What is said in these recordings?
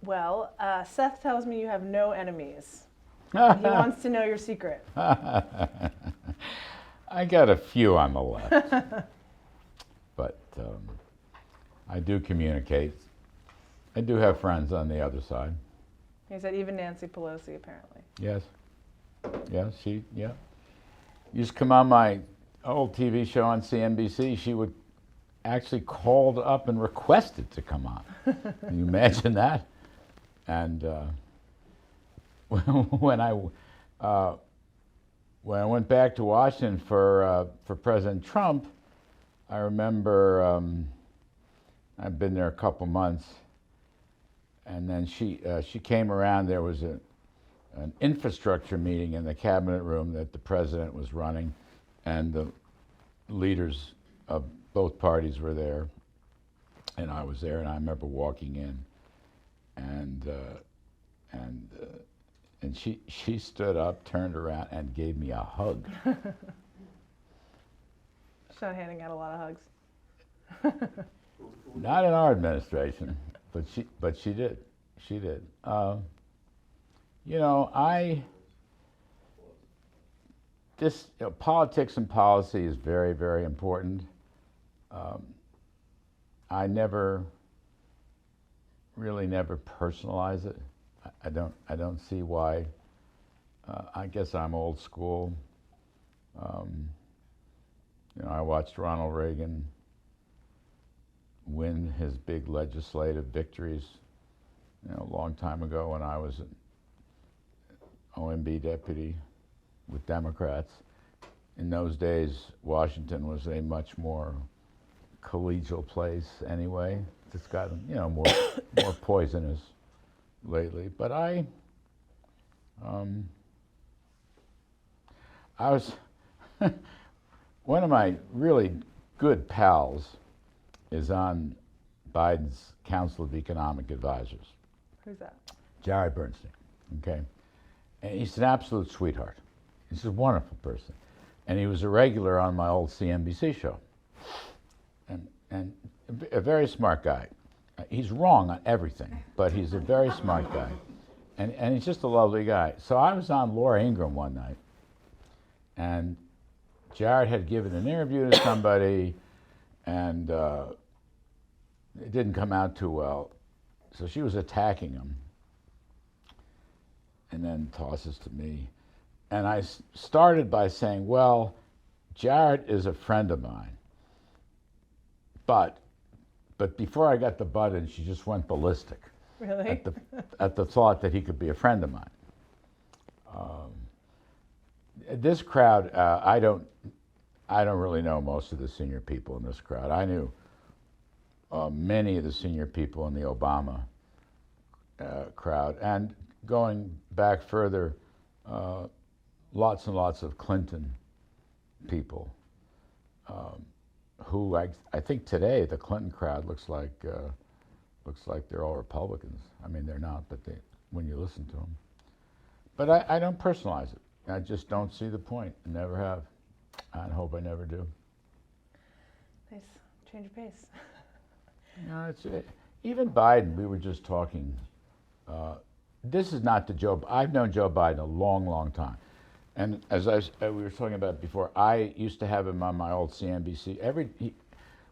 Well, Seth tells me you have no enemies. He wants to know your secret. I got a few on the left, but I do communicate. I do have friends on the other side. He said even Nancy Pelosi, apparently. Yes. Yeah, yeah. Used to come on my old TV show on CNBC. She would actually called up and requested to come on. Can you imagine that? And when I went back to Washington for President Trump, I remember I've been there a couple months, and then she came around. There was an infrastructure meeting in the cabinet room that the president was running, and the leaders of both parties were there, and I was there, and I remember walking in, and she stood up, turned around, and gave me a hug. She's not handing out a lot of hugs. Not in our administration, but she did. She did. You know, politics and policy is very, very important. I really never personalize it. I don't see why. I guess I'm old school. You know, I watched Ronald Reagan win his big legislative victories, you know, a long time ago when I was an OMB deputy with Democrats. In those days, Washington was a much more collegial place anyway. It's gotten, you know, more poisonous lately. But I was one of my really good pals is on Biden's Council of Economic Advisors. Who's that? Jared Bernstein. Okay, and he's an absolute sweetheart. He's a wonderful person, and he was a regular on my old CNBC show. And a very smart guy. He's wrong on everything, but he's a very smart guy. And he's just a lovely guy. So I was on Laura Ingraham one night, and Jared had given an interview to somebody, and it didn't come out too well. So she was attacking him, and then tosses to me. And I started by saying, well, Jared is a friend of mine. But before I got the butt in, she just went ballistic. Really? At the thought that he could be a friend of mine. This crowd, I don't really know most of the senior people in this crowd. I knew many of the senior people in the Obama crowd, and going back further, lots and lots of Clinton people. Who I think today the Clinton crowd looks like they're all Republicans. I mean, they're not, but when you listen to them. But I don't personalize it. I just don't see the point. I never have. I hope I never do. Nice. Change of pace. No, even Biden. We were just talking. This is not the Joe. I've known Joe Biden a long, long time. And as we were talking about before, I used to have him on my old CNBC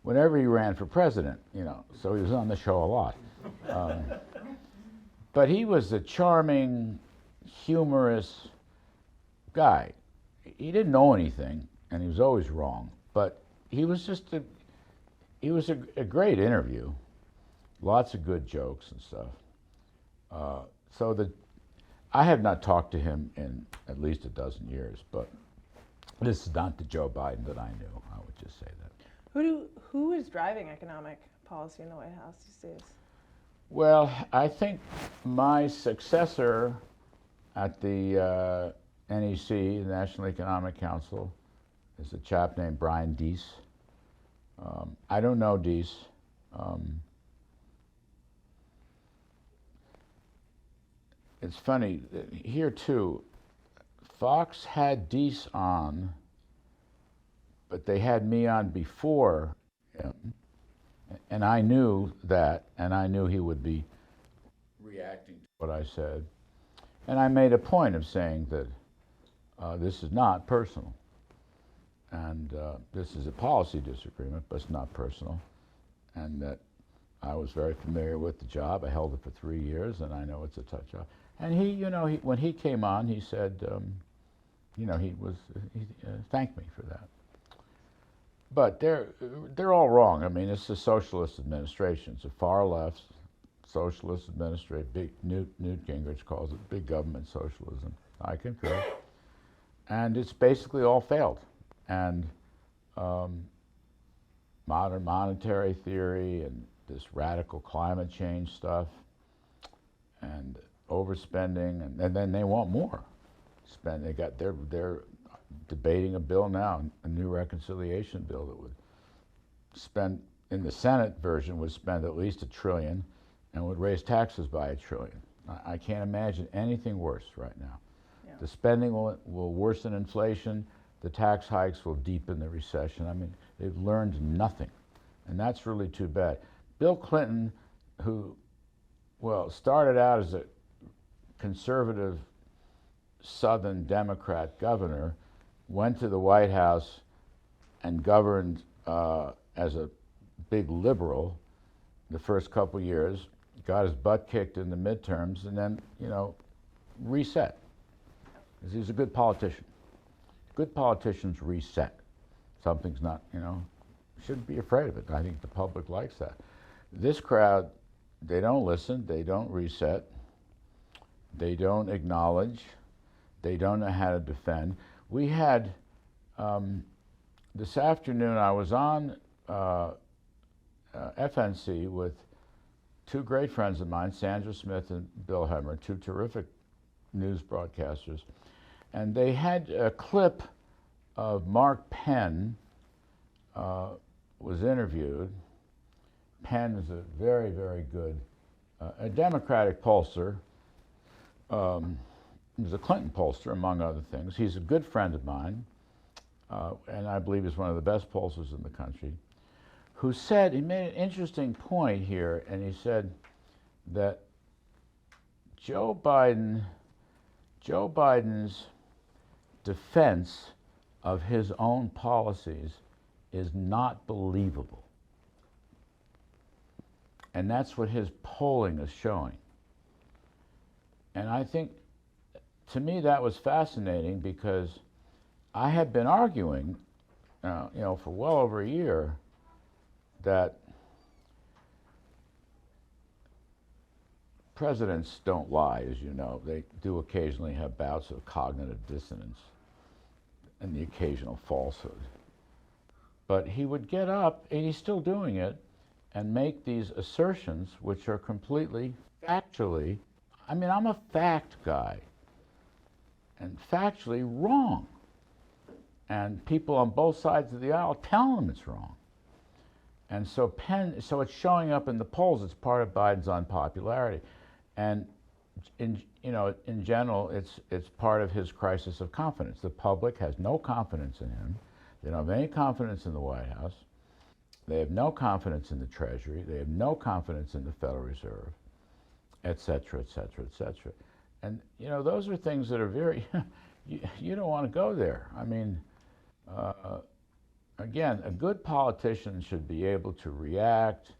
whenever he ran for president, you know, so he was on the show a lot. But he was a charming, humorous guy. He didn't know anything, and he was always wrong, but he was just a great interview. Lots of good jokes and stuff. I have not talked to him in at least a dozen years, but this is not the Joe Biden that I knew. I would just say that. Who is driving economic policy in the White House these days? Well, I think my successor at the NEC, the National Economic Council, is a chap named Brian Deese. I don't know Deese. It's funny, here too, Fox had Deese on, but they had me on before him, and I knew that, and I knew he would be reacting to what I said. And I made a point of saying that this is not personal. And this is a policy disagreement, but it's not personal. And that I was very familiar with the job. I held it for 3 years, and I know it's a tough job. And he, when he came on, he said, he thanked me for that. But they're all wrong. I mean, it's a socialist administration. It's a far left socialist administration. Newt Gingrich calls it big government socialism. I concur. And it's basically all failed. And modern monetary theory and this radical climate change stuff and overspending, and then they want more spend. They're debating a bill now, a new reconciliation bill that would spend, in the Senate version, would spend at least $1 trillion and would raise taxes by $1 trillion. I can't imagine anything worse right now. Yeah. The spending will worsen inflation. The tax hikes will deepen the recession. I mean, they've learned nothing, and that's really too bad. Bill Clinton, who, started out as a conservative Southern Democrat governor, went to the White House and governed as a big liberal the first couple years, got his butt kicked in the midterms, and then, reset. Because he's a good politician. Good politicians reset. Something's not, shouldn't be afraid of it. I think the public likes that. This crowd, they don't listen, they don't reset, they don't acknowledge, they don't know how to defend. We had, this afternoon, I was on FNC with two great friends of mine, Sandra Smith and Bill Hemmer, two terrific news broadcasters, and they had a clip of Mark Penn was interviewed. Penn is a very, very good, a Democratic pollster. He was a Clinton pollster, among other things. He's a good friend of mine, and I believe he's one of the best pollsters in the country, who said, he made an interesting point here, and he said that Joe Biden's defense of his own policies is not believable. And that's what his polling is showing. And I think, to me, that was fascinating, because I had been arguing, for well over a year, that presidents don't lie, as you know. They do occasionally have bouts of cognitive dissonance and the occasional falsehood. But he would get up, and he's still doing it, and make these assertions which are completely factually, I'm a fact guy, and factually wrong. And people on both sides of the aisle tell him it's wrong. And so it's showing up in the polls. It's part of Biden's unpopularity. And in general, it's part of his crisis of confidence. The public has no confidence in him. They don't have any confidence in the White House. They have no confidence in the Treasury. They have no confidence in the Federal Reserve, et cetera, et cetera, et cetera. And, those are things that are very, you don't want to go there. I mean, again, a good politician should be able to react.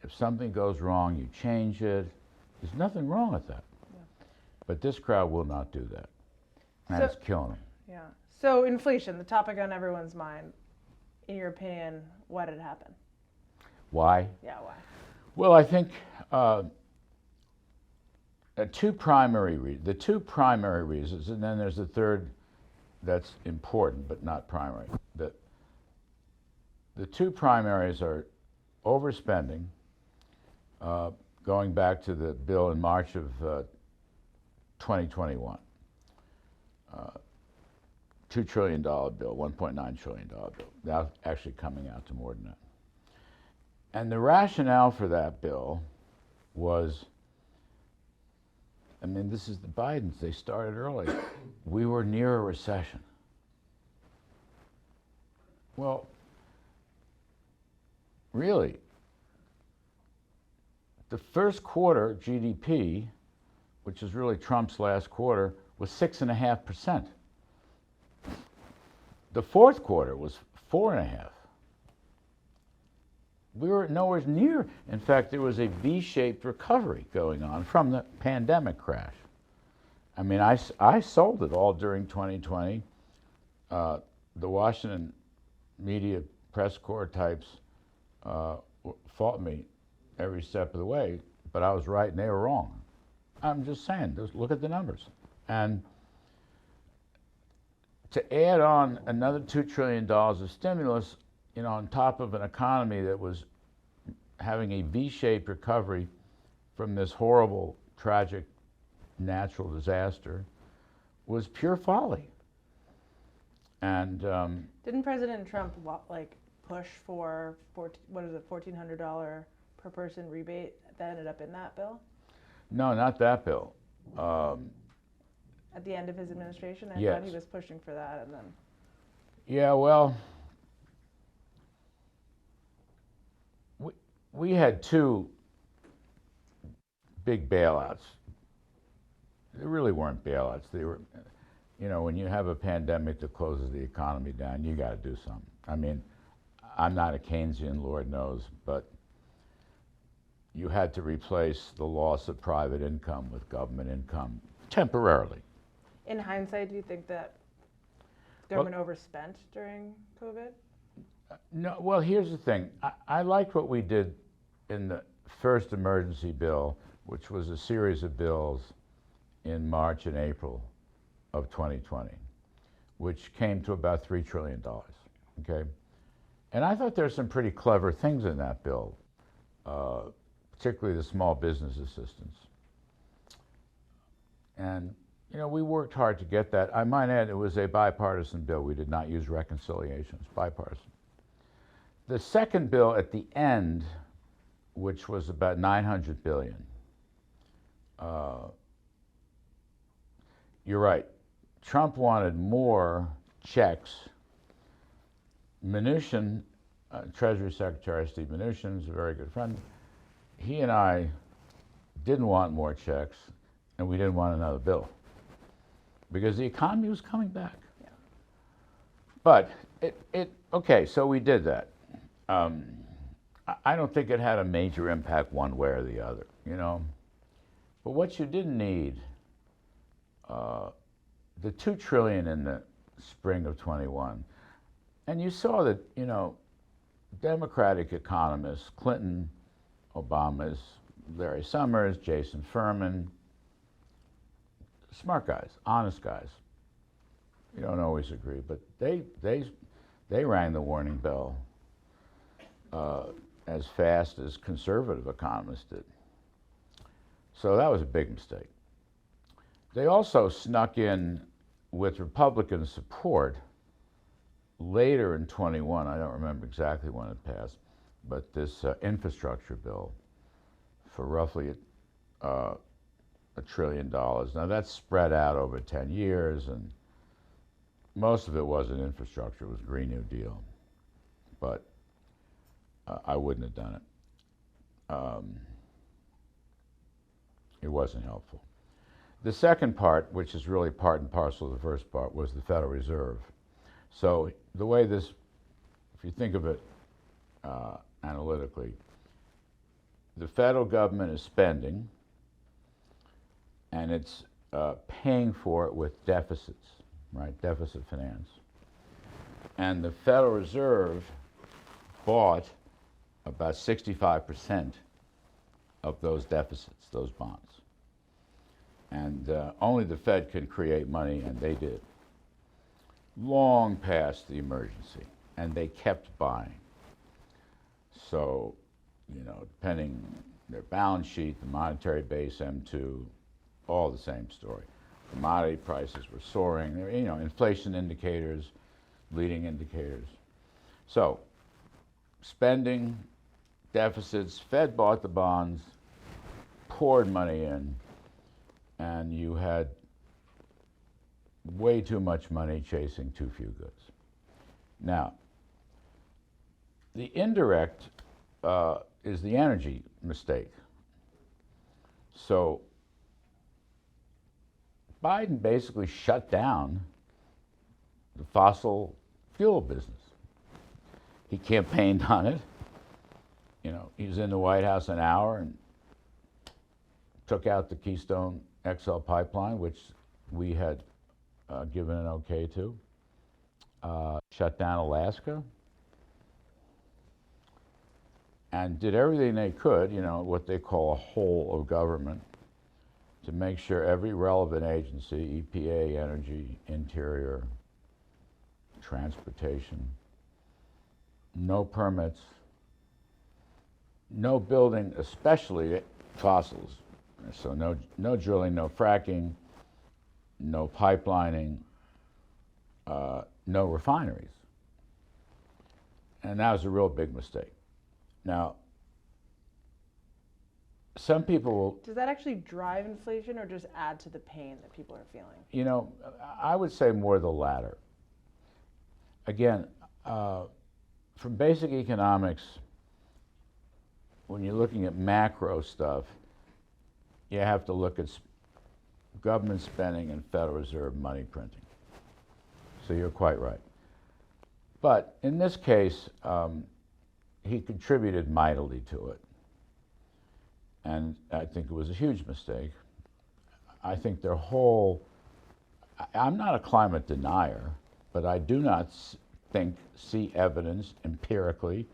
If something goes wrong, you change it. There's nothing wrong with that. Yeah. But this crowd will not do that. And it's killing them. Yeah. So inflation, the topic on everyone's mind. In your opinion, why did it happen? Why? Yeah, why? Well, I think the two primary reasons, and then there's a third that's important but not primary. The two primaries are overspending, going back to the bill in March of 2021. $2 trillion bill, $1.9 trillion bill. Now actually coming out to more than that. And the rationale for that bill was, this is the Bidens, they started early. We were near a recession. Well, really, The first quarter GDP, which is really Trump's last quarter, was 6.5%. The fourth quarter was 4.5%. We were nowhere near. In fact, there was a V-shaped recovery going on from the pandemic crash. I mean, I sold it all during 2020. The Washington media press corps types fought me every step of the way, but I was right and they were wrong. I'm just saying, just look at the numbers. And to add on another $2 trillion of stimulus, on top of an economy that was having a V-shaped recovery from this horrible, tragic natural disaster, was pure folly. And didn't President Trump push for $1,400 per person rebate that ended up in that bill? No, not that bill. At the end of his administration, I yes. thought he was pushing for that, and then. Yeah, well, we had two big bailouts. They really weren't bailouts. They were, when you have a pandemic that closes the economy down, you got to do something. I mean, I'm not a Keynesian, Lord knows, but you had to replace the loss of private income with government income temporarily. In hindsight, do you think that government overspent during COVID? No, well, here's the thing. I liked what we did in the first emergency bill, which was a series of bills in March and April of 2020, which came to about $3 trillion, okay? And I thought there were some pretty clever things in that bill, particularly the small business assistance. And, we worked hard to get that. I might add, it was a bipartisan bill. We did not use reconciliation. It's bipartisan. The second bill at the end, which was about $900 billion, you're right. Trump wanted more checks. Mnuchin, Treasury Secretary Steve Mnuchin, is a very good friend. He and I didn't want more checks, and we didn't want another bill because the economy was coming back. Yeah. But okay, so we did that. I don't think it had a major impact one way or the other, But what you didn't need, the $2 trillion in the spring of 21, and you saw that, Democratic economists, Clinton, Obama's, Larry Summers, Jason Furman, smart guys, honest guys. You don't always agree, but they rang the warning bell as fast as conservative economists did. So that was a big mistake. They also snuck in with Republican support later in 21, I don't remember exactly when it passed, but this infrastructure bill for roughly $1 trillion. Now that's spread out over 10 years, and most of it wasn't infrastructure, it was Green New Deal. But I wouldn't have done it. It wasn't helpful. The second part, which is really part and parcel of the first part, was the Federal Reserve. So the way this, if you think of it analytically, the federal government is spending, and it's paying for it with deficits, right? Deficit finance. And the Federal Reserve bought about 65% of those deficits, those bonds. And only the Fed can create money, and they did. Long past the emergency, and they kept buying. So, depending their balance sheet, the monetary base, M2, all the same story. Commodity prices were soaring. There were, inflation indicators, leading indicators. So, spending, deficits, Fed bought the bonds, poured money in, and you had way too much money chasing too few goods. Now, the indirect is the energy mistake. So Biden basically shut down the fossil fuel business. He campaigned on it. You know, he was in the White House an hour and took out the Keystone XL pipeline, which we had given an okay to. Shut down Alaska. And did everything they could, you know, what they call a whole of government, to make sure every relevant agency, EPA, Energy, Interior, Transportation, no permits, no building, especially fossils. So no drilling, no fracking, no pipelining, no refineries. And that was a real big mistake. Now, some people will... Does that actually drive inflation or just add to the pain that people are feeling? You know, I would say more the latter. Again, from basic economics, when you're looking at macro stuff, you have to look at government spending and Federal Reserve money printing. So you're quite right. But in this case, he contributed mightily to it. And I think it was a huge mistake. I think their whole... I'm not a climate denier, but I do not see evidence empirically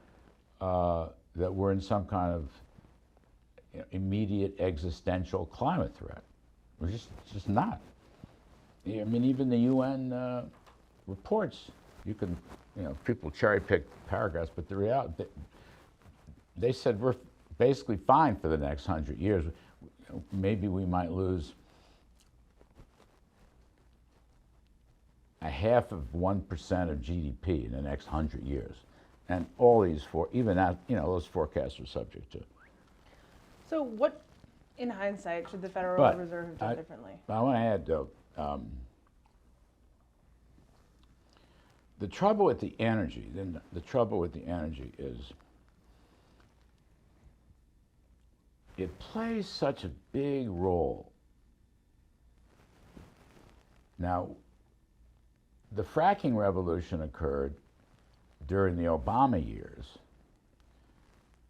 that we're in some kind of immediate existential climate threat. We're just not. I mean, even the UN reports, you can, you know, people cherry pick paragraphs, but the reality, they said we're basically fine for the next 100 years. Maybe we might lose a half of 1% of GDP in the next 100 years. And all these even that, you know, those forecasts are subject to. So what, in hindsight, should the Federal Reserve have done differently? I want to add, though, the trouble with the energy, is it plays such a big role. Now, the fracking revolution occurred during the Obama years,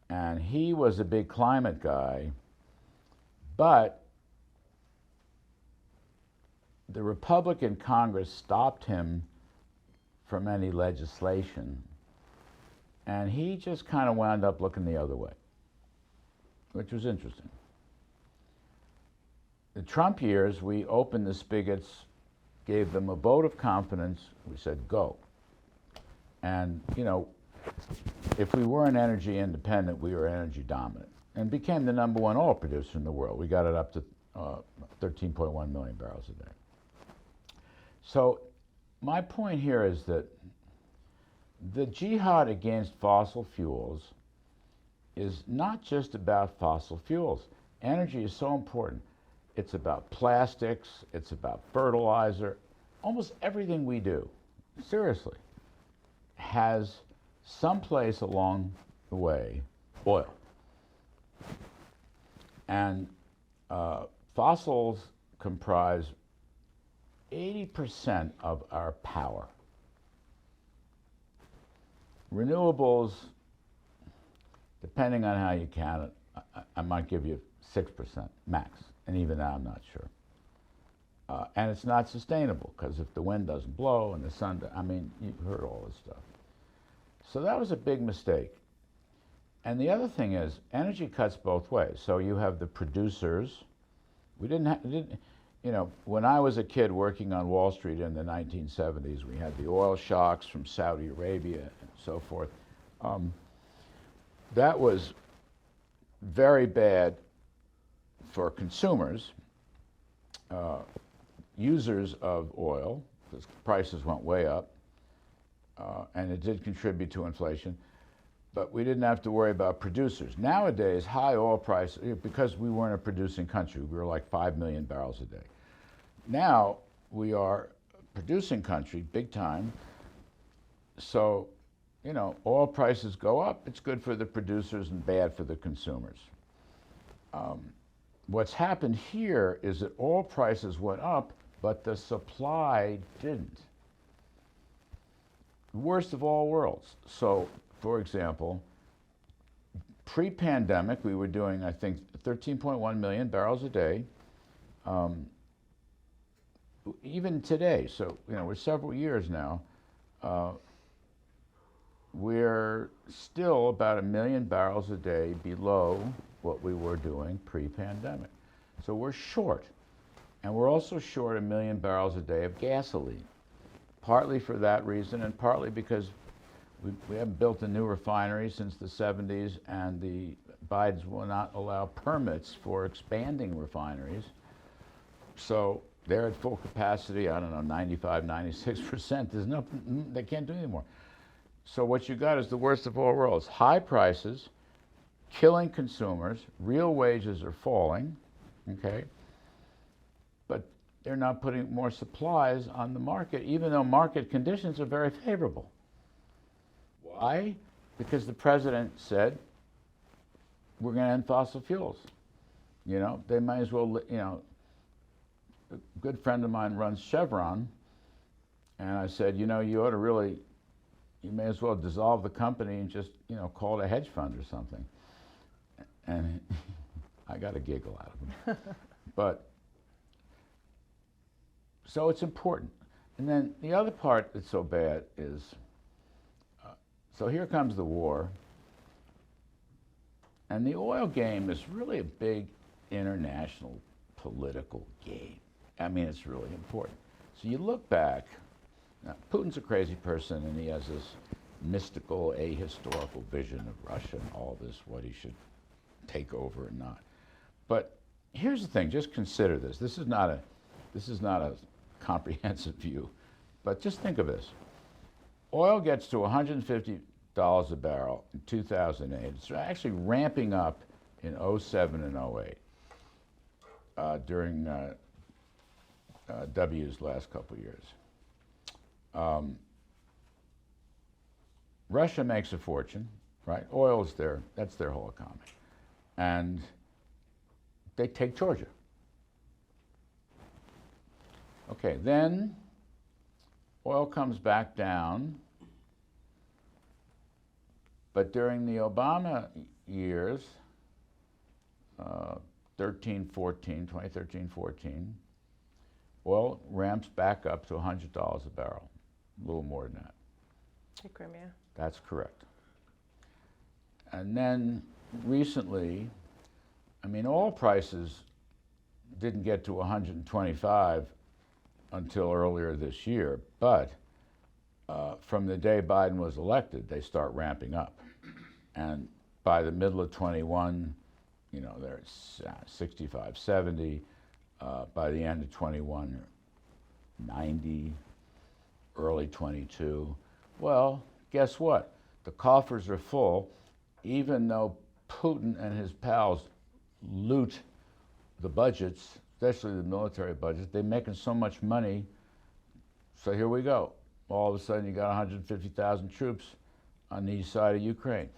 and he was a big climate guy, but the Republican Congress stopped him from any legislation, and he just kind of wound up looking the other way, which was interesting. The Trump years, we opened the spigots, gave them a vote of confidence, we said, go. And, you know, if we weren't energy independent, we were energy dominant, and became the #1 oil producer in the world. We got it up to 13.1 million barrels a day. So my point here is that the jihad against fossil fuels is not just about fossil fuels. Energy is so important. It's about plastics, it's about fertilizer. Almost everything we do, seriously, has someplace along the way oil. And fossils comprise 80% of our power. Renewables, depending on how you count it, I might give you 6% max, and even now I'm not sure. And it's not sustainable, because if the wind doesn't blow and the sun, I mean, you've heard all this stuff. So that was a big mistake. And the other thing is, energy cuts both ways. So you have the producers. We didn't, you know, when I was a kid working on Wall Street in the 1970s, we had the oil shocks from Saudi Arabia and so forth. That was very bad for consumers, users of oil, because prices went way up, and it did contribute to inflation. But we didn't have to worry about producers. Nowadays, high oil prices, because we weren't a producing country, we were like 5 million barrels a day. Now, we are a producing country, big time. So, you know, oil prices go up, it's good for the producers and bad for the consumers. what's happened here is that oil prices went up, but the supply didn't. Worst of all worlds. So, for example, pre-pandemic, we were doing, I think, 13.1 million barrels a day. Even today, so we're several years now, we're still about 1 million barrels a day below what we were doing pre-pandemic. So we're short. And we're also short 1 million barrels a day of gasoline, partly for that reason and partly because we haven't built a new refinery since the 70s, and the Bidens will not allow permits for expanding refineries. So they're at full capacity, I don't know, 95, 96%. There's nothing, they can't do anymore. So what you got is the worst of all worlds. High prices, killing consumers, real wages are falling, okay? But they're not putting more supplies on the market, even though market conditions are very favorable. Why? Because the president said, we're going to end fossil fuels. They might as well, a good friend of mine runs Chevron, and I said, you ought to really, you may as well dissolve the company and just, call it a hedge fund or something. And I got a giggle out of him. But, so it's important. And then the other part that's so bad is, so here comes the war, and the oil game is really a big international political game. I mean, it's really important. So you look back, now, Putin's a crazy person, and he has this mystical, ahistorical vision of Russia and all this, what he should take over and not. But here's the thing, just consider this. This is not a comprehensive view, but just think of this. Oil gets to $150 a barrel in 2008. It's actually ramping up in 07 and 08 during W's last couple of years. Russia makes a fortune, right? Oil is that's their whole economy. And they take Georgia. Okay, then oil comes back down, but during the Obama years, 2013, 14, oil ramps back up to $100 a barrel, a little more than that. Like Crimea. That's correct. And then recently, I mean, oil prices didn't get to 125 until earlier this year, but from the day Biden was elected, they start ramping up. And by the middle of 21, they're at 65, 70. By the end of 21, 90, early 22. Well, guess what? The coffers are full, even though Putin and his pals loot the budgets, especially the military budgets. They're making so much money. So here we go. All of a sudden, you got 150,000 troops on the east side of Ukraine.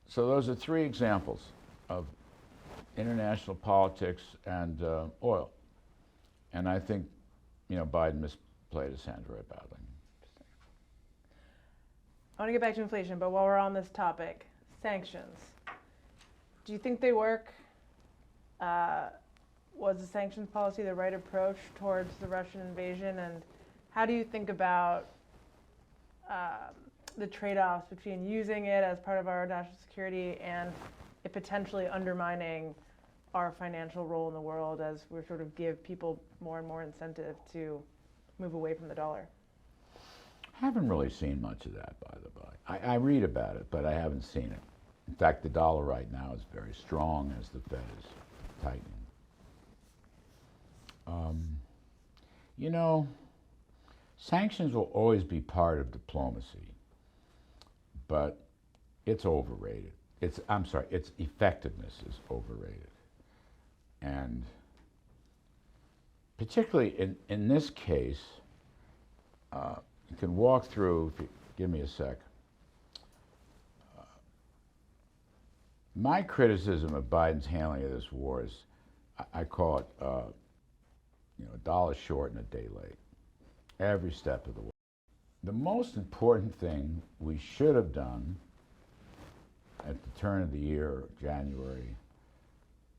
So those are three examples of international politics and oil. And I think, Biden misplayed his hand very badly. I want to get back to inflation, but while we're on this topic, sanctions. Do you think they work? Was the sanctions policy the right approach towards the Russian invasion? And how do you think about the trade-offs between using it as part of our national security and it potentially undermining our financial role in the world as we sort of give people more and more incentive to move away from the dollar? I haven't really seen much of that, by the by. I read about it, but I haven't seen it. In fact, the dollar right now is very strong as the Fed is tightening. Sanctions will always be part of diplomacy, but it's overrated. Its effectiveness is overrated. And particularly in this case, you can walk through, if you give me a sec. My criticism of Biden's handling of this war is I call it, a dollar short and a day late, every step of the way. The most important thing we should have done at the turn of the year, January,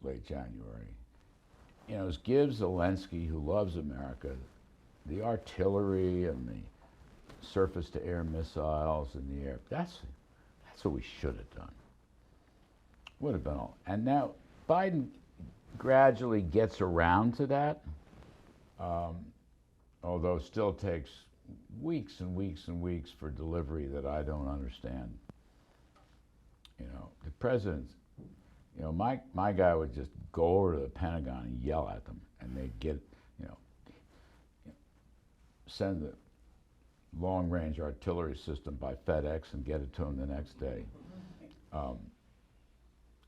late January, is give Zelensky, who loves America, the artillery and the surface-to-air missiles in the air. That's what we should have done. Would have been all. And now Biden gradually gets around to that, although still takes weeks and weeks and weeks for delivery that I don't understand. The president, my guy would just go over to the Pentagon and yell at them, and they'd get, send the long-range artillery system by FedEx and get it to him the next day.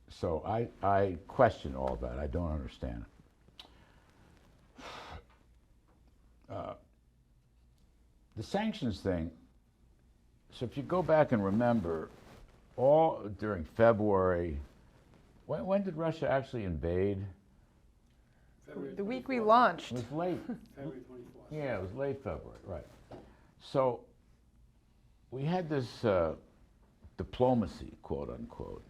So I question all that. I don't understand it. The sanctions thing, so if you go back and remember, all during February, when did Russia actually invade? The week we launched. It was late. February 24th. Yeah, it was late February, right. So we had this diplomacy, quote unquote,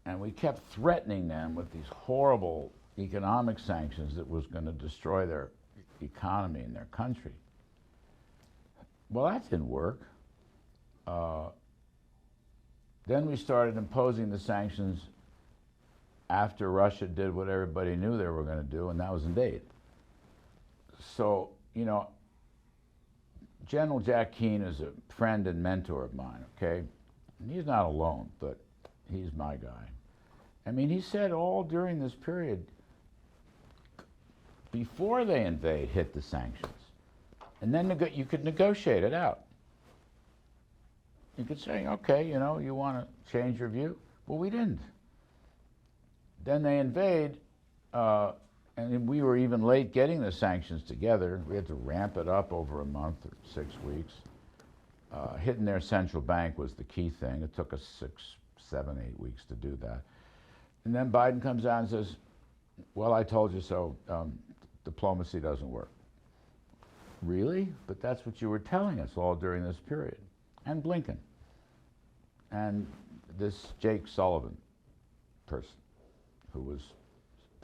and we kept threatening them with these horrible economic sanctions that was going to destroy their economy and their country. Well, that didn't work. Then we started imposing the sanctions after Russia did what everybody knew they were going to do, and that was invade. So, General Jack Keane is a friend and mentor of mine, okay? And he's not alone, but he's my guy. I mean, he said all during this period, before they invade, hit the sanctions. And then you could negotiate it out. You could say, okay, you want to change your view? Well, we didn't. Then they invade, and we were even late getting the sanctions together. We had to ramp it up over a month or 6 weeks. Hitting their central bank was the key thing. It took us 6, 7, 8 weeks to do that. And then Biden comes out and says, well, I told you so. Diplomacy doesn't work. Really? But that's what you were telling us all during this period. And Blinken. And this Jake Sullivan person who was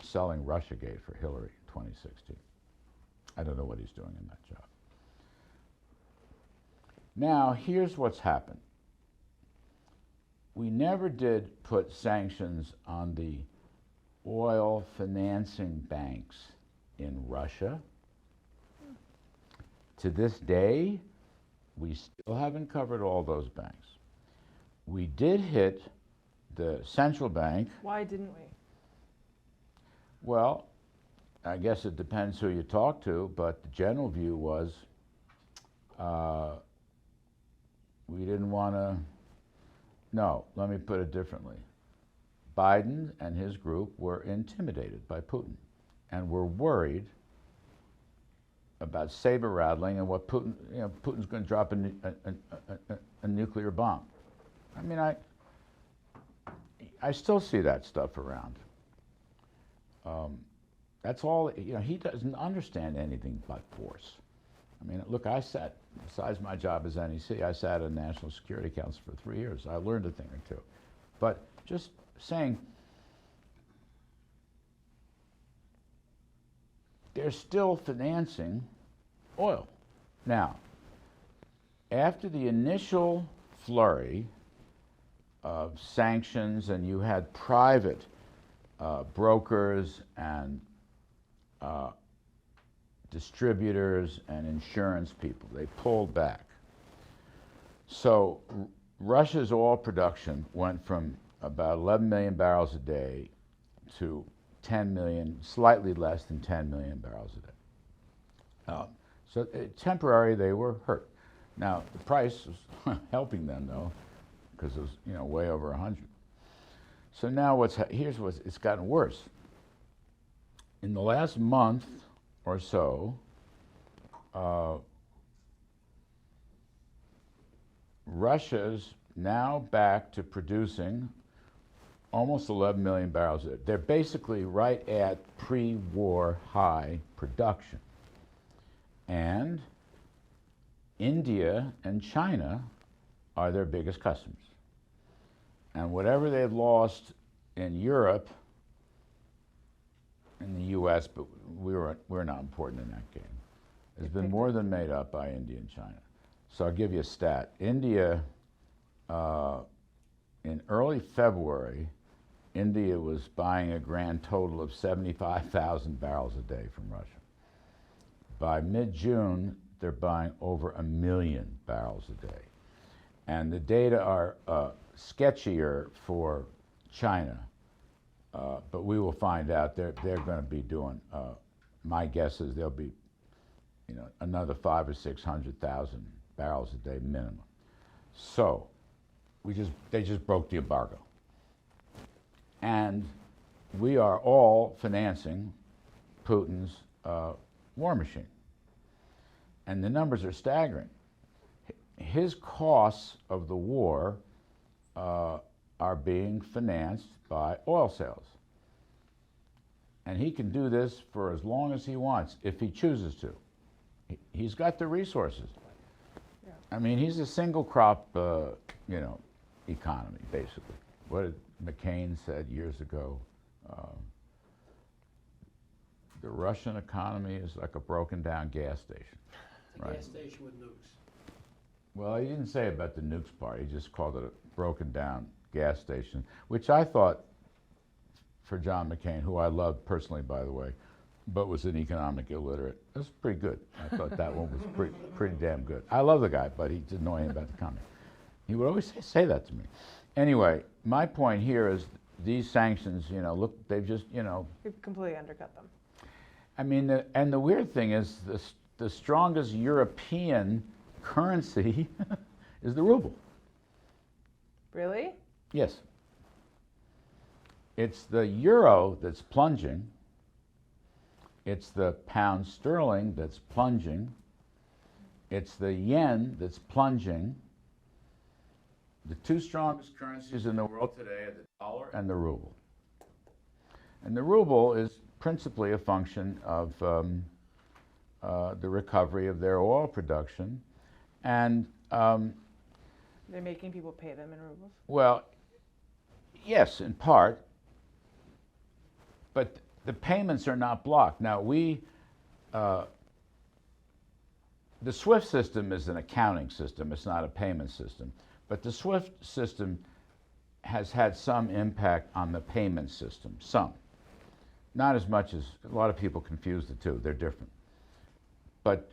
selling Russiagate for Hillary in 2016. I don't know what he's doing in that job. Now, here's what's happened. We never did put sanctions on the oil financing banks in Russia. To this day, we still haven't covered all those banks. We did hit the central bank. Why didn't we? Well, I guess it depends who you talk to, but the general view was we didn't want to. No, let me put it differently. Biden and his group were intimidated by Putin and were worried about saber rattling and what Putin, Putin's going to drop a nuclear bomb. I mean, I still see that stuff around. That's all, he doesn't understand anything but force. I mean, look, besides my job as NEC, I sat in National Security Council for 3 years. I learned a thing or two. But just saying, they're still financing oil. Now, after the initial flurry of sanctions, and you had private brokers and distributors and insurance people, they pulled back. So Russia's oil production went from about 11 million barrels a day to 10 million, slightly less than 10 million barrels a day. So temporarily they were hurt. Now the price was helping them though, because it was way over 100. So now here's what's it's gotten worse. In the last month or so, Russia's now back to producing almost 11 million barrels. They're basically right at pre-war high production. And India and China are their biggest customers. And whatever they've lost in Europe, in the US, but we're not important in that game, has been more than made up by India and China. So I'll give you a stat. India, in early February, India was buying a grand total of 75,000 barrels a day from Russia. By mid-June, they're buying over 1 million barrels a day. And the data are sketchier for China, but we will find out. They're going to be doing, my guess is they'll be, another 500,000 or 600,000 barrels a day minimum. So they just broke the embargo. And we are all financing Putin's war machine. And the numbers are staggering. His costs of the war are being financed by oil sales. And he can do this for as long as he wants, if he chooses to. He's got the resources. Yeah. I mean, he's a single crop, economy, basically. What did McCain said years ago? The Russian economy is like a broken down gas station. It's a gas station with nukes. Well, he didn't say about the nukes part. He just called it a broken down gas station, which I thought, for John McCain, who I loved personally, by the way, but was an economic illiterate, it was pretty good. I thought that one was pretty damn good. I love the guy, but he didn't know anything about the economy. He would always say that to me. Anyway, my point here is these sanctions, look, they've just, We've completely undercut them. I mean, and the weird thing is the strongest European currency is the ruble. Really? Yes. It's the euro that's plunging. It's the pound sterling that's plunging. It's the yen that's plunging. The two strongest currencies in the world today are the dollar and the ruble. And the ruble is principally a function of the recovery of their oil production. And they're making people pay them in rubles? Well, yes, in part. But the payments are not blocked. Now, the SWIFT system is an accounting system. It's not a payment system. But the SWIFT system has had some impact on the payment system, some. Not as much as, a lot of people confuse the two. They're different. But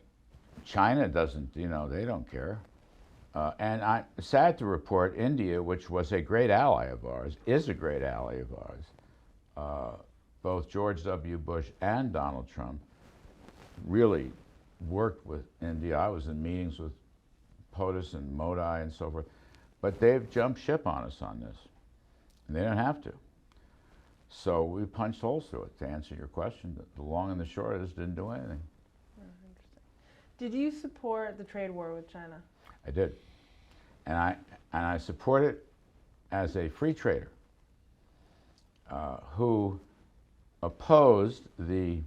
China doesn't, they don't care. And I'm sad to report India, which was a great ally of ours, is a great ally of ours. Both George W. Bush and Donald Trump really worked with India. I was in meetings with POTUS and Modi and so forth. But they've jumped ship on us on this. And they don't have to. So we punched holes through it, to answer your question. The long and the short is didn't do anything. Oh, interesting. Did you support the trade war with China? I did. And I support it as a free trader who opposed the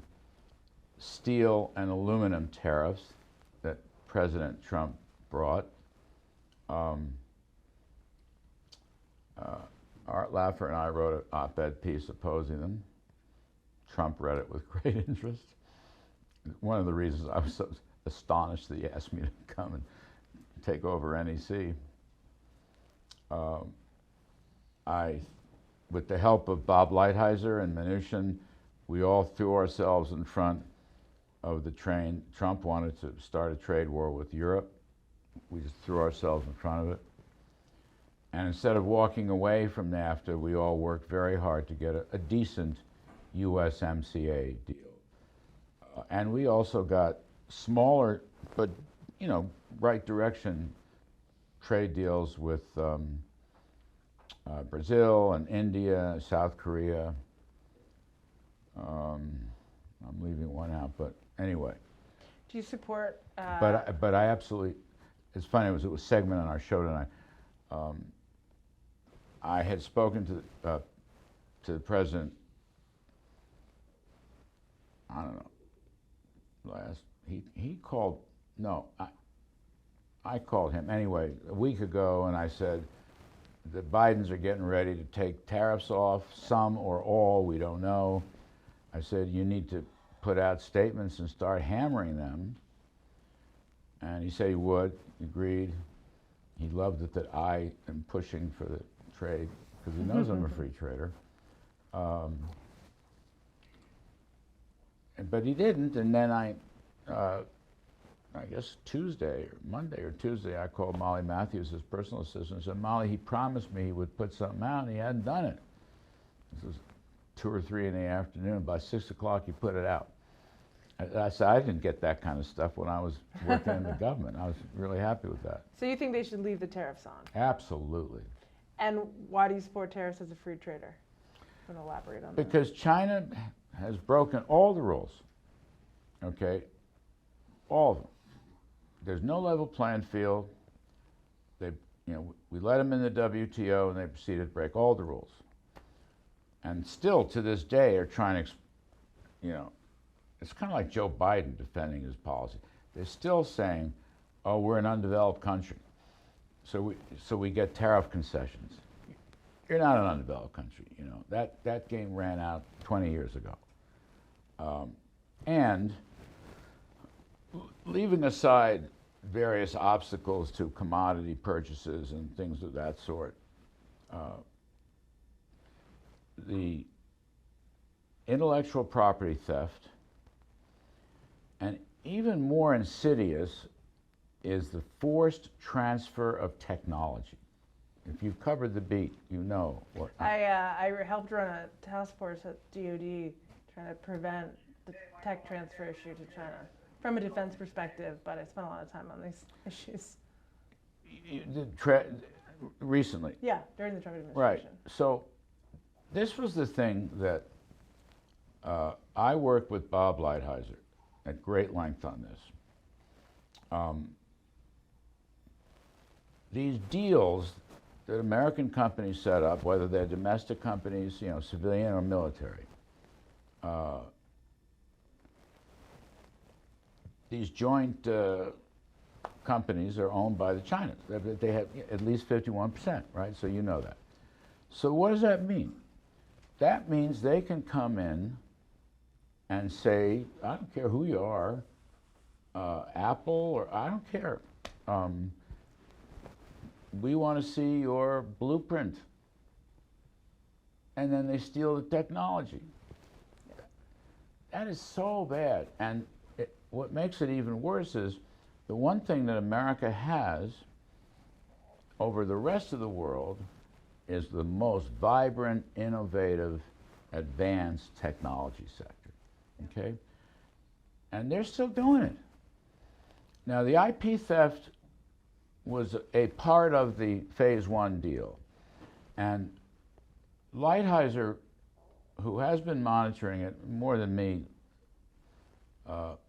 steel and aluminum tariffs that President Trump brought. Art Laffer and I wrote an op-ed piece opposing them. Trump read it with great interest. One of the reasons I was so astonished that he asked me to come and take over NEC. With the help of Bob Lighthizer and Mnuchin, we all threw ourselves in front of the train. Trump wanted to start a trade war with Europe. We just threw ourselves in front of it. And instead of walking away from NAFTA, we all worked very hard to get a decent USMCA deal. And we also got smaller, but right direction trade deals with Brazil and India, South Korea. I'm leaving one out, but anyway. Do you support? But I absolutely. It's funny. It was a segment on our show tonight. I had spoken to to the president, I don't know, he called, no, I called him anyway a week ago, and I said, the Bidens are getting ready to take tariffs off, some or all, we don't know. I said, you need to put out statements and start hammering them. And he said he would, agreed. He loved it that I am pushing for the trade, because he knows I'm a free trader. But he didn't, and then I guess Tuesday, or Monday or Tuesday, I called Molly Matthews, his personal assistant, and said, Molly, he promised me he would put something out, and he hadn't done it. This was 2 or 3 in the afternoon. By 6 o'clock, he put it out. I said, I didn't get that kind of stuff when I was working in the government. I was really happy with that. So you think they should leave the tariffs on? Absolutely. And why do you support tariffs as a free trader? I'm going to elaborate on that. Because China has broken all the rules, okay? All of them. There's no level playing field. They, we let them in the WTO, and they proceeded to break all the rules. And still, to this day, are trying to, it's kind of like Joe Biden defending his policy. They're still saying, oh, we're an undeveloped country, so we get tariff concessions. You're not an undeveloped country, That game ran out 20 years ago. And leaving aside various obstacles to commodity purchases and things of that sort, the intellectual property theft, and even more insidious is the forced transfer of technology. If you've covered the beat, you know what. I helped run a task force at DoD trying to prevent the tech transfer issue to China from a defense perspective, but I spent a lot of time on these issues. Recently? Yeah, during the Trump administration. Right. So this was the thing that I worked with Bob Lighthizer at great length on this. These deals that American companies set up, whether they're domestic companies, civilian or military, these joint companies are owned by the Chinese. They have at least 51%, right? So you know that. So what does that mean? That means they can come in and say, I don't care who you are, Apple, or I don't care. We want to see your blueprint. And then they steal the technology. That is so bad. And what makes it even worse is the one thing that America has over the rest of the world is the most vibrant, innovative, advanced technology sector, okay? And they're still doing it. Now, the IP theft was a part of the phase 1 deal. And Lighthizer, who has been monitoring it more than me,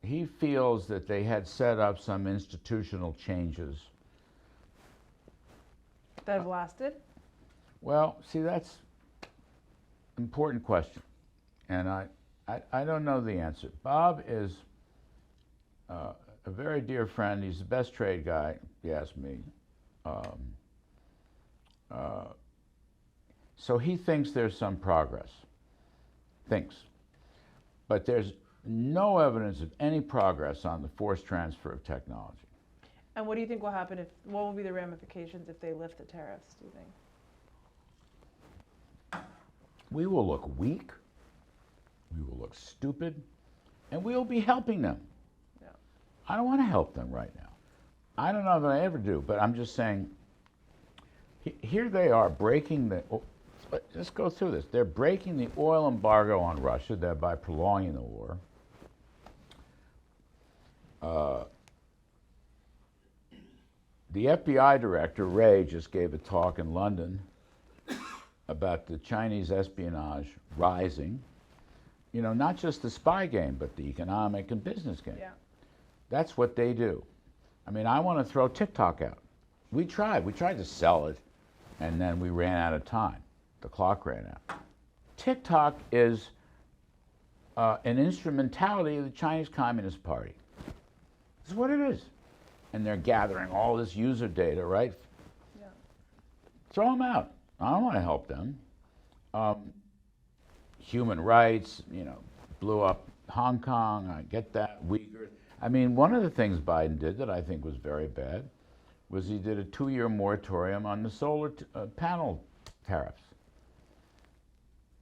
he feels that they had set up some institutional changes. That have lasted? Well, see, that's an important question. And I don't know the answer. Bob is a very dear friend. He's the best trade guy, if you ask me. So he thinks there's some progress. Thinks. But there's no evidence of any progress on the forced transfer of technology. And what do you think will happen what will be the ramifications if they lift the tariffs, do you think? We will look weak, we will look stupid, and we will be helping them. Yeah. I don't want to help them right now. I don't know if I ever do, but I'm just saying, here they are breaking the, let's go through this. They're breaking the oil embargo on Russia, thereby prolonging the war. The FBI director, Wray, just gave a talk in London about the Chinese espionage rising. Not just the spy game, but the economic and business game. Yeah. That's what they do. I mean, I want to throw TikTok out. We tried to sell it, and then we ran out of time. The clock ran out. TikTok is an instrumentality of the Chinese Communist Party. This is what it is. And they're gathering all this user data, right? Yeah. Throw them out. I don't want to help them. Human rights, blew up Hong Kong, I get that, Uyghurs. I mean, one of the things Biden did that I think was very bad was he did a 2-year moratorium on the solar panel tariffs,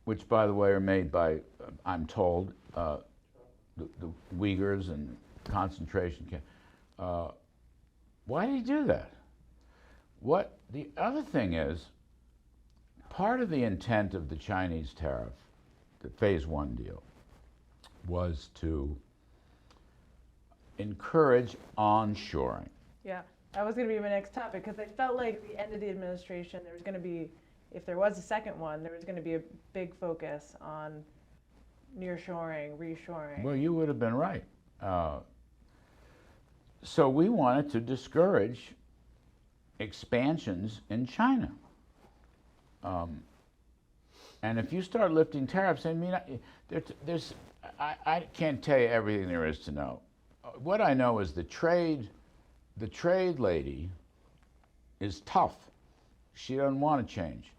which, by the way, are made by, I'm told, the Uyghurs and concentration camps. Why did he do that? The other thing is, part of the intent of the Chinese tariff, the phase 1 deal, was to encourage onshoring. Yeah, that was going to be my next topic, because I felt like at the end of the administration, there was going to be, if there was a second one, there was going to be a big focus on nearshoring, reshoring. Well, you would have been right. So we wanted to discourage expansions in China. And if you start lifting tariffs, I mean, I can't tell you everything there is to know. What I know is the trade lady is tough. She doesn't want to change.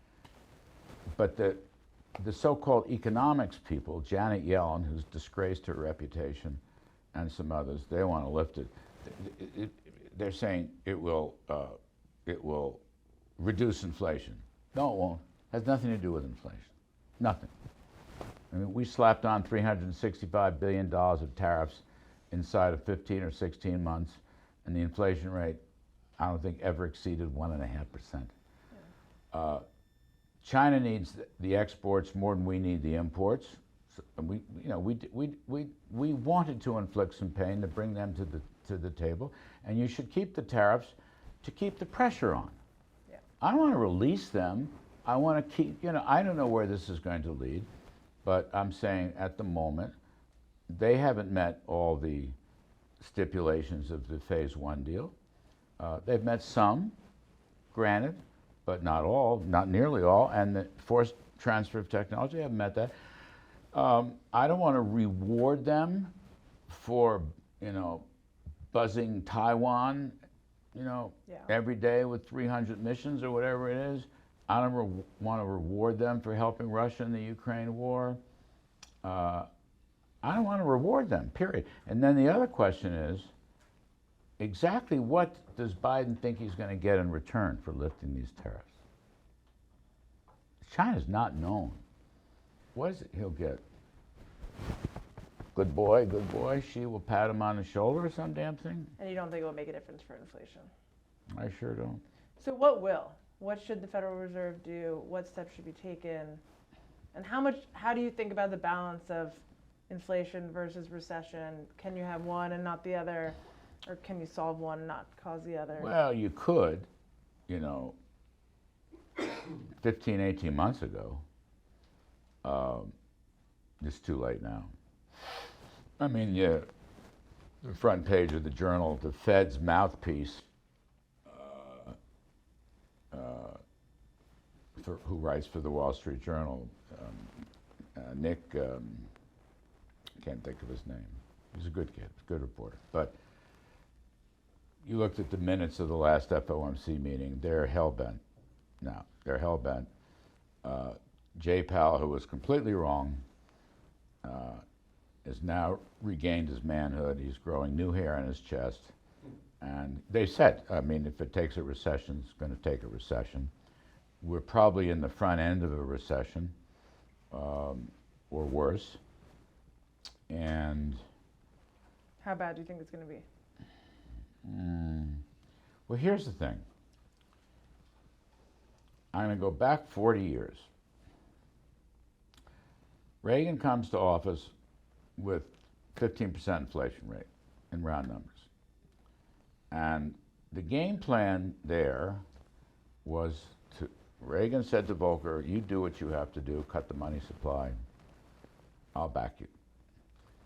But the so-called economics people, Janet Yellen, who's disgraced her reputation, and some others, they want to lift it. They're saying it will reduce inflation. No, it won't. It has nothing to do with inflation. Nothing. I mean, we slapped on $365 billion of tariffs inside of 15 or 16 months, and the inflation rate, I don't think, ever exceeded 1.5%. Yeah. China needs the exports more than we need the imports. So we wanted to inflict some pain to bring them to the table, and you should keep the tariffs to keep the pressure on. Yeah. I don't want to release them. I want to keep, I don't know where this is going to lead, but I'm saying at the moment, they haven't met all the stipulations of the phase 1 deal. They've met some, granted, but not all, not nearly all, and the forced transfer of technology haven't met that. I don't want to reward them for, buzzing Taiwan, every day with 300 missions or whatever it is. I don't want to reward them for helping Russia in the Ukraine war. I don't want to reward them, period. And then the other question is, exactly what does Biden think he's going to get in return for lifting these tariffs? China's not known. What is it he'll get? Good boy, she will pat him on the shoulder or some damn thing? And you don't think it will make a difference for inflation? I sure don't. So what will? What should the Federal Reserve do? What steps should be taken? And how do you think about the balance of inflation versus recession? Can you have one and not the other? Or can you solve one and not cause the other? Well, you could, 15, 18 months ago. It's too late now. I mean, the front page of the Journal, the Fed's mouthpiece, who writes for the Wall Street Journal, Nick, can't think of his name. He's a good kid, a good reporter. But you looked at the minutes of the last FOMC meeting, they're hell-bent now. They're hell-bent. Jay Powell, who was completely wrong, has now regained his manhood. He's growing new hair on his chest. And they said, if it takes a recession, it's going to take a recession. We're probably in the front end of a recession, or worse. And how bad do you think it's going to be? Well, here's the thing. I'm going to go back 40 years. Reagan comes to office with 15% inflation rate in round numbers. And the game plan there was Reagan said to Volcker, you do what you have to do, cut the money supply, I'll back you.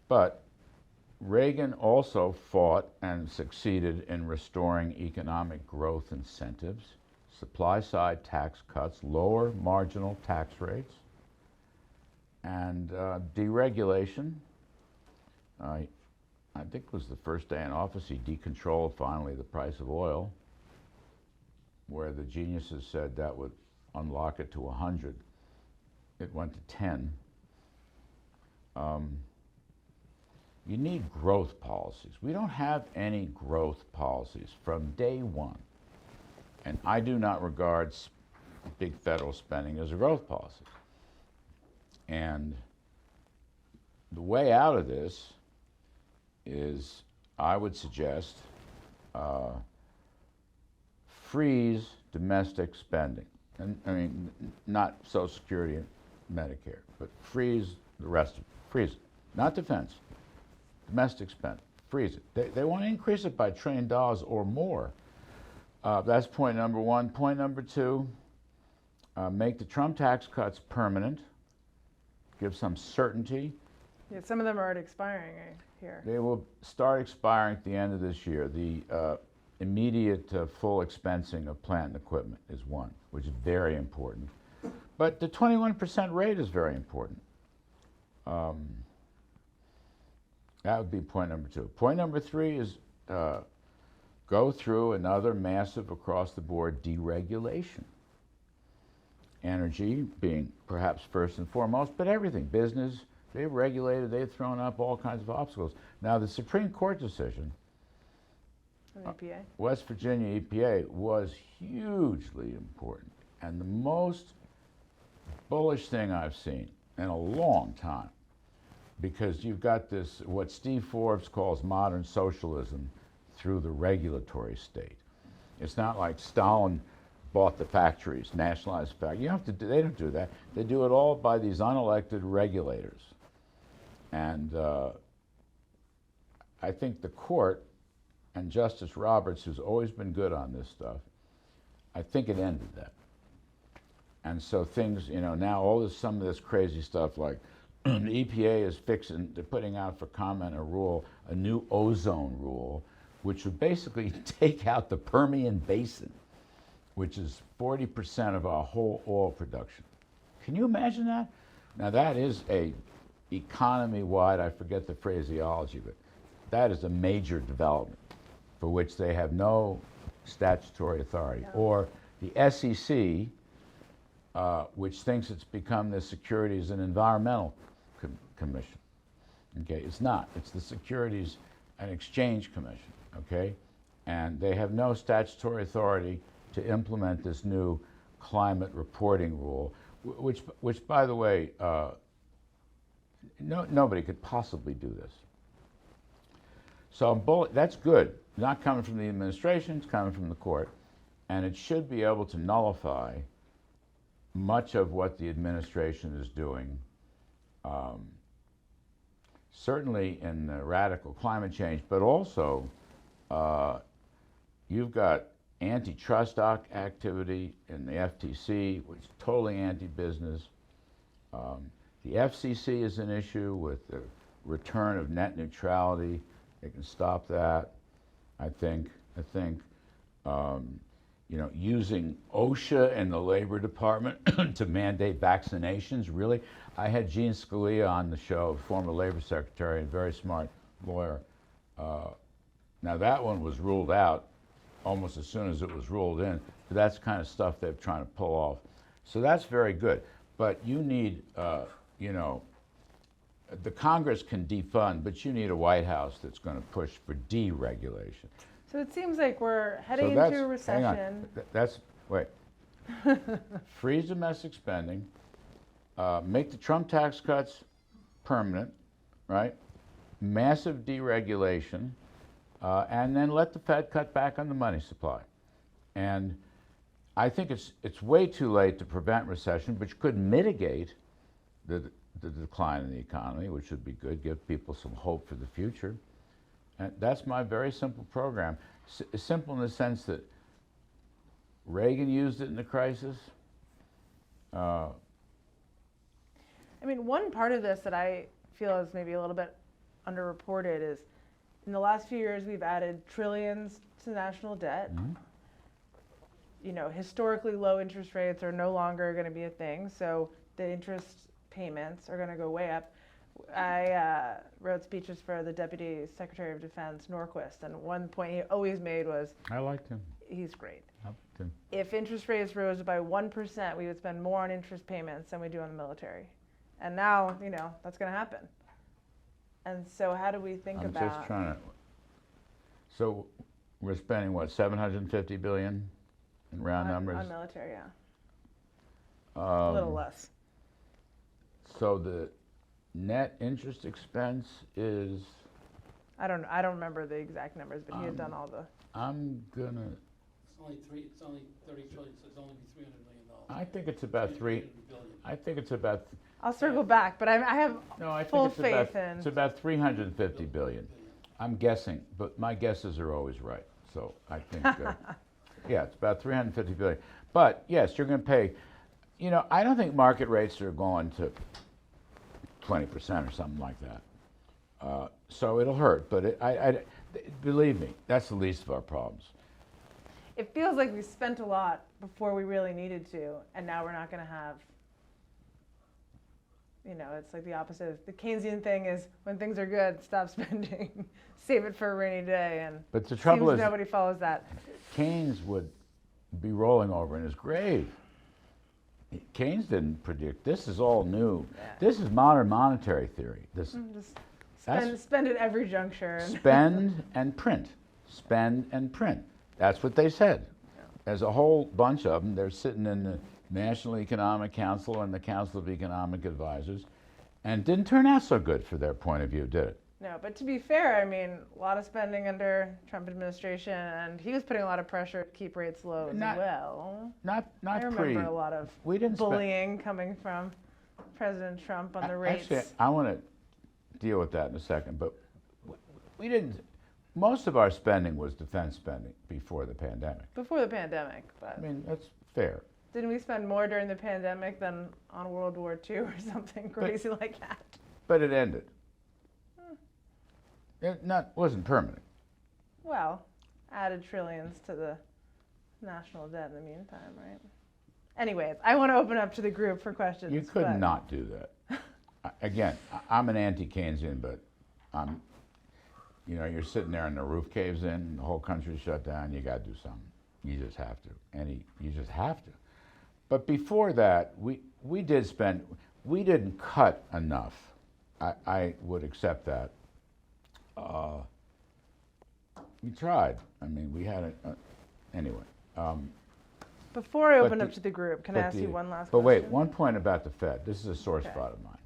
But Reagan also fought and succeeded in restoring economic growth incentives, supply-side tax cuts, lower marginal tax rates, And deregulation. I think it was the first day in office he decontrolled finally the price of oil, where the geniuses said that would unlock it to 100. It went to 10. You need growth policies. We don't have any growth policies from day one. And I do not regard big federal spending as a growth policy. And the way out of this is, I would suggest, freeze domestic spending. And I mean, not Social Security and Medicare, but freeze the rest of it. Freeze it. Not defense. Domestic spending. Freeze it. They want to increase it by $1 trillion or more. That's point number one. Point number two, make the Trump tax cuts permanent. Give some certainty. Yeah, some of them are already expiring here. They will start expiring at the end of this year. The immediate full expensing of plant and equipment is one, which is very important. But the 21% rate is very important. That would be point number two. Point number three is go through another massive across-the-board deregulation. Energy being perhaps first and foremost, but everything. Business, they've regulated, they've thrown up all kinds of obstacles. Now, the Supreme Court decision, EPA? West Virginia EPA, was hugely important. And the most bullish thing I've seen in a long time, because you've got this, what Steve Forbes calls modern socialism through the regulatory state. It's not like Stalin bought the factories, nationalized factories. You don't have to they don't do that. They do it all by these unelected regulators. And I think the court and Justice Roberts, who's always been good on this stuff, I think it ended that. And so things, you know, now some of this crazy stuff like the EPA is they're putting out for comment a new ozone rule, which would basically take out the Permian Basin, which is 40% of our whole oil production. Can you imagine that? Now that is a economy-wide, I forget the phraseology, but that is a major development for which they have no statutory authority. Yeah. Or the SEC, which thinks it's become the Securities and Environmental Commission. Okay, it's not. It's the Securities and Exchange Commission. Okay, and they have no statutory authority to implement this new climate reporting rule, which by the way, nobody could possibly do this. So that's good. Not coming from the administration, it's coming from the court, and it should be able to nullify much of what the administration is doing. Certainly in radical climate change, but also you've got antitrust activity in the FTC, which is totally anti-business. The FCC is an issue with the return of net neutrality. They can stop that. I think you know, using OSHA and the Labor Department to mandate vaccinations, really. I had Gene Scalia on the show, former Labor Secretary and very smart lawyer. Now that one was ruled out almost as soon as it was ruled in, but that's the kind of stuff they're trying to pull off. So that's very good. But you need, you know, the Congress can defund, but you need a White House that's going to push for deregulation. So it seems like we're heading So into a recession. Hang on. Wait. Freeze domestic spending, make the Trump tax cuts permanent, right? Massive deregulation, and then let the Fed cut back on the money supply. And I think it's way too late to prevent recession, which could mitigate the decline in the economy, which would be good, give people some hope for the future. And that's my very simple program. Simple in the sense that Reagan used it in the crisis. I mean, one part of this that I feel is maybe a little bit underreported is in the last few years we've added trillions to national debt. Mm-hmm. You know, historically low interest rates are no longer going to be a thing, so the interest payments are going to go way up. I wrote speeches for the Deputy Secretary of Defense, Norquist, and one point he always made was, I liked him. he's great. I liked him. If interest rates rose by 1%, we would spend more on interest payments than we do on the military. And now, that's going to happen. And so how do we think I'm about... just trying to... So we're spending, what, $750 billion in round numbers? On military, yeah. A little less. So the net interest expense is... I don't remember the exact numbers, but he had done all the... I'm gonna... It's only 30 trillion, so it's only be $300 million. I think it's about three... billion. I think it's about... I'll circle back, but I have No, I full think it's faith in... It's about 350 billion. I'm guessing, but my guesses are always right. So I think, yeah, it's about 350 billion. But yes, you're going to pay. I don't think market rates are going to 20% or something like that. So it'll hurt. But believe me, that's the least of our problems. It feels like we spent a lot before we really needed to, and now we're not going to have... it's like the opposite. The Keynesian thing is when things are good, stop spending, save it for a rainy day, and but the trouble is nobody follows that. Keynes would be rolling over in his grave. Keynes didn't predict. This is all new. Yeah. This is modern monetary theory. Just spend at every juncture. Spend and print. Spend and print. That's what they said. Yeah. There's a whole bunch of them. They're sitting in the National Economic Council and the Council of Economic Advisors, and it didn't turn out so good for their point of view, did it? No, but to be fair, a lot of spending under Trump administration, and he was putting a lot of pressure to keep rates low as well. I remember a lot of bullying coming from President Trump on the rates. Actually, I want to deal with that in a second, but we didn't. Most of our spending was defense spending before the pandemic. Before the pandemic, but that's fair. Didn't we spend more during the pandemic than on World War II or something crazy like that? But it ended. It wasn't permanent. Well, added trillions to the national debt in the meantime, right? Anyways, I want to open up to the group for questions. You could not do that. Again, I'm an anti-Keynesian, but you're sitting there and the roof caves in, and the whole country's shut down. You got to do something. You just have to. You just have to. But before that, we did spend. We didn't cut enough. I would accept that. We tried. We had it. Anyway. Before I open up to the group, can I ask you one last question? But wait, one point about the Fed. This is a sore spot of mine.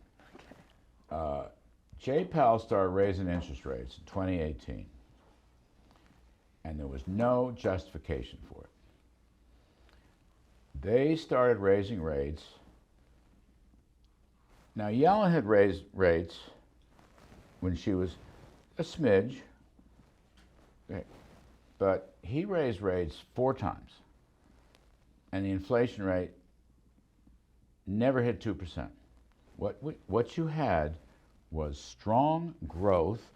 Okay. Jay Powell started raising interest rates in 2018, and there was no justification for it. They started raising rates. Now, Yellen had raised rates when she was a smidge, but he raised rates 4 times, and the inflation rate never hit 2%. What you had was strong growth.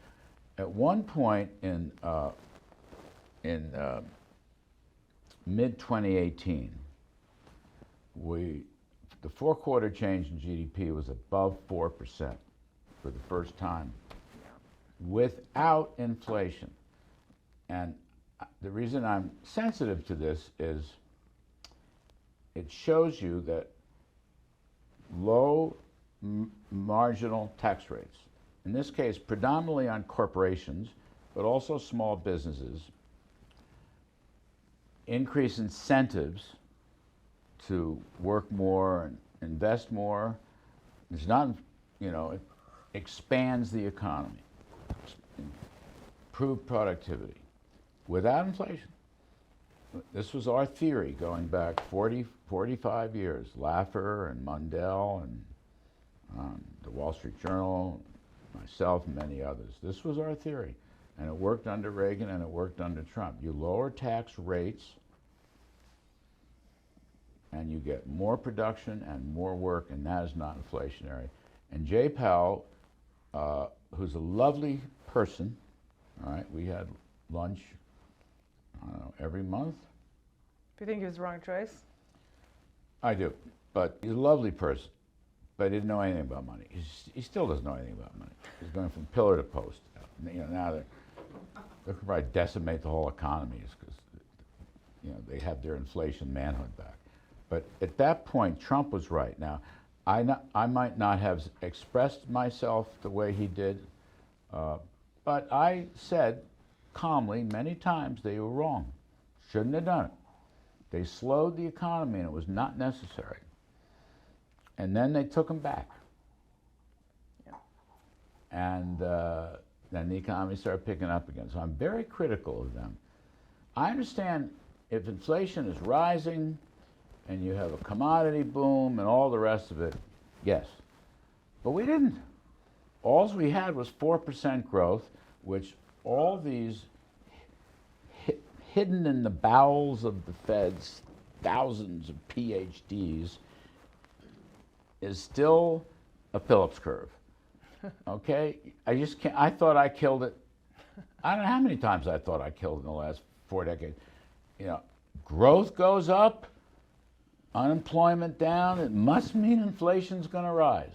At one point in mid-2018, the 4-quarter change in GDP was above 4% for the first time, without inflation. And the reason I'm sensitive to this is it shows you that low marginal tax rates, in this case predominantly on corporations, but also small businesses, increase incentives to work more and invest more. It's not, it expands the economy, improve productivity without inflation. This was our theory going back 45 years. Laffer and Mundell and the Wall Street Journal, myself and many others. This was our theory. And it worked under Reagan and it worked under Trump. You lower tax rates and you get more production and more work, and that is not inflationary. And Jay Powell, who's a lovely person, all right, we had lunch, I don't know, every month. Do you think he was the wrong choice? I do, but he's a lovely person. but he didn't know anything about money. He still doesn't know anything about money. He's going from pillar to post. Now they could probably decimate the whole economy because they have their inflation manhood back. But at that point, Trump was right. Now, I might not have expressed myself the way he did, but I said calmly many times they were wrong. Shouldn't have done it. They slowed the economy and it was not necessary. And then they took them back. Yeah. And then the economy started picking up again. So I'm very critical of them. I understand if inflation is rising and you have a commodity boom and all the rest of it, yes. But we didn't. All we had was 4% growth, which all these hidden in the bowels of the Feds, thousands of PhDs, is still a Phillips curve. Okay? I just can't. I thought I killed it. I don't know how many times I thought I killed it in the last 4 decades. Growth goes up, unemployment down, it must mean inflation's going to rise.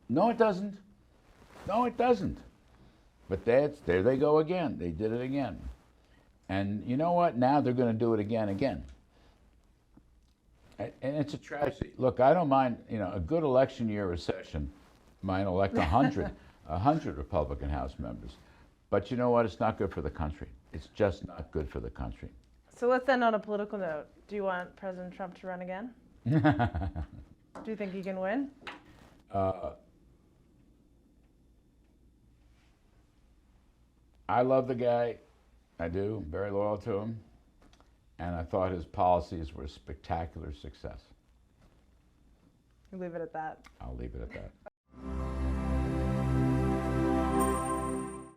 No, it doesn't. No, it doesn't. But there they go again. They did it again. And you know what? Now they're going to do it again. And it's a tragedy. Look, I don't mind, a good election year recession might elect 100 Republican House members. But you know what? It's not good for the country. It's just not good for the country. So let's end on a political note. Do you want President Trump to run again? Do you think he can win? I love the guy. I do. I'm very loyal to him. And I thought his policies were a spectacular success. Leave it at that. I'll leave it at that.